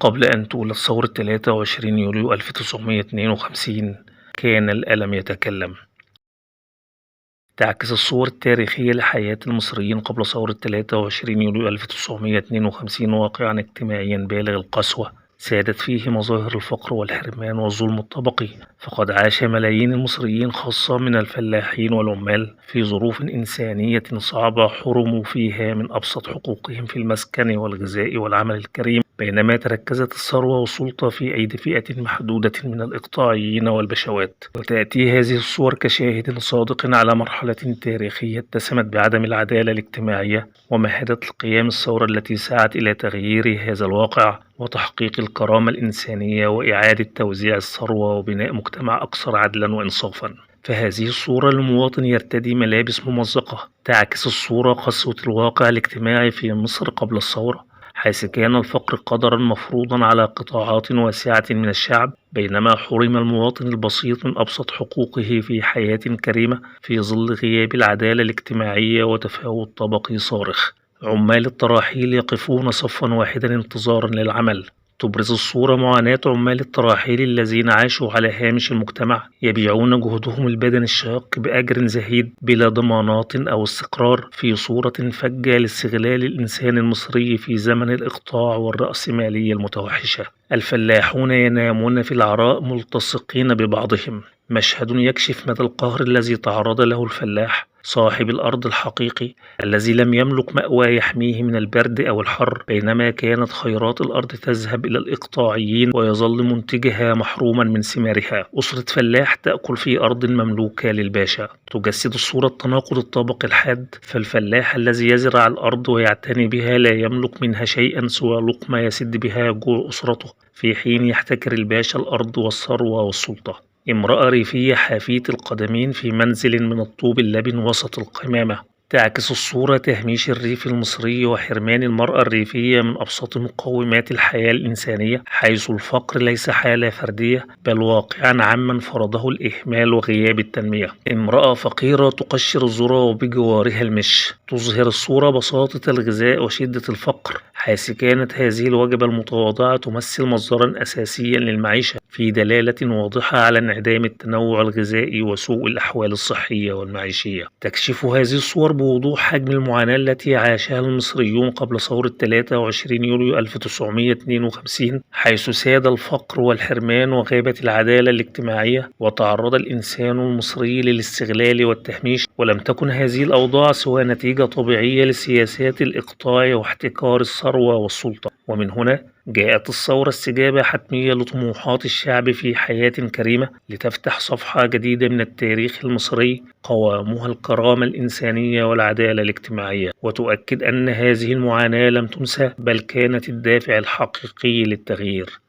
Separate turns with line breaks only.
قبل أن تولد ثورة 23 يوليو 1952 كان الألم يتكلم. تعكس الصور التاريخية لحياة المصريين قبل ثورة 23 يوليو 1952 واقعًا اجتماعيًا بالغ القسوة سادت فيه مظاهر الفقر والحرمان والظلم الطبقي، فقد عاش ملايين المصريين خاصة من الفلاحين والعمال في ظروف إنسانية صعبة حرموا فيها من أبسط حقوقهم في المسكن والغذاء والعمل الكريم، بينما تركزت الثروة والسلطة في أيدي فئة محدودة من الإقطاعيين والبشوات. وتأتي هذه الصور كشاهد صادق على مرحلة تاريخية اتسمت بعدم العدالة الاجتماعية ومهدت لقيام الثورة التي سعت إلى تغيير هذا الواقع وتحقيق الكرامة الإنسانية وإعادة توزيع الثروة وبناء مجتمع أكثر عدلا وإنصافا. فهذه الصورة لمواطن يرتدي ملابس ممزقة تعكس الصورة قسوة الواقع الاجتماعي في مصر قبل الثورة، حيث كان الفقر قدرًا مفروضًا على قطاعات واسعة من الشعب، بينما حُرم المواطن البسيط من أبسط حقوقه في حياة كريمة في ظل غياب العدالة الاجتماعية وتفاوت طبقي صارخ. عمال التراحيل يقفون صفًا واحدًا انتظارًا للعمل. تبرز الصورة معاناة عمال التراحيل الذين عاشوا على هامش المجتمع، يبيعون جهدهم البدني الشاق بأجر زهيد بلا ضمانات أو استقرار، في صورة فجة لاستغلال الإنسان المصري في زمن الإقطاع والرأسمالية المتوحشة. الفلاحون ينامون في العراء ملتصقين ببعضهم، مشهد يكشف مدى القهر الذي تعرض له الفلاح صاحب الأرض الحقيقي الذي لم يملك مأوى يحميه من البرد أو الحر، بينما كانت خيرات الأرض تذهب إلى الإقطاعيين ويظل منتجها محروما من ثمارها. أسرة فلاح تأكل في أرض مملوكة للباشا تجسد الصورة التناقض الطبقي الحاد، فالفلاح الذي يزرع الأرض ويعتني بها لا يملك منها شيئا سوى لقمة يسد بها جوع أسرته، في حين يحتكر الباشا الأرض والثروة والسلطة. امرأة ريفية حافية القدمين في منزل من الطوب اللبن وسط القمامة، تعكس الصورة تهميش الريف المصري وحرمان المرأة الريفية من أبسط مقومات الحياة الإنسانية، حيث الفقر ليس حالة فردية بل واقعا عامًا فرضه الإهمال وغياب التنمية. امرأة فقيرة تقشر الذرة وبجوارها المش، تظهر الصورة بساطة الغذاء وشدة الفقر، حيث كانت هذه الوجبة المتواضعة تمثل مصدرًا أساسيًا للمعيشة، في دلالة واضحة على انعدام التنوع الغذائي وسوء الأحوال الصحية والمعيشية. تكشف هذه الصور بوضوح حجم المعاناة التي عاشها المصريون قبل ثورة 23 يوليو 1952، حيث ساد الفقر والحرمان وغابت العدالة الاجتماعية وتعرض الإنسان المصري للاستغلال والتهميش، ولم تكن هذه الأوضاع سوى نتيجة طبيعية لسياسات الإقطاع واحتكار الثروة والسلطة. ومن هنا جاءت الثورة استجابة حتمية لطموحات الشعب في حياة كريمة، لتفتح صفحة جديدة من التاريخ المصري قوامها الكرامة الإنسانية والعدالة الاجتماعية، وتؤكد أن هذه المعاناة لم تنسى بل كانت الدافع الحقيقي للتغيير.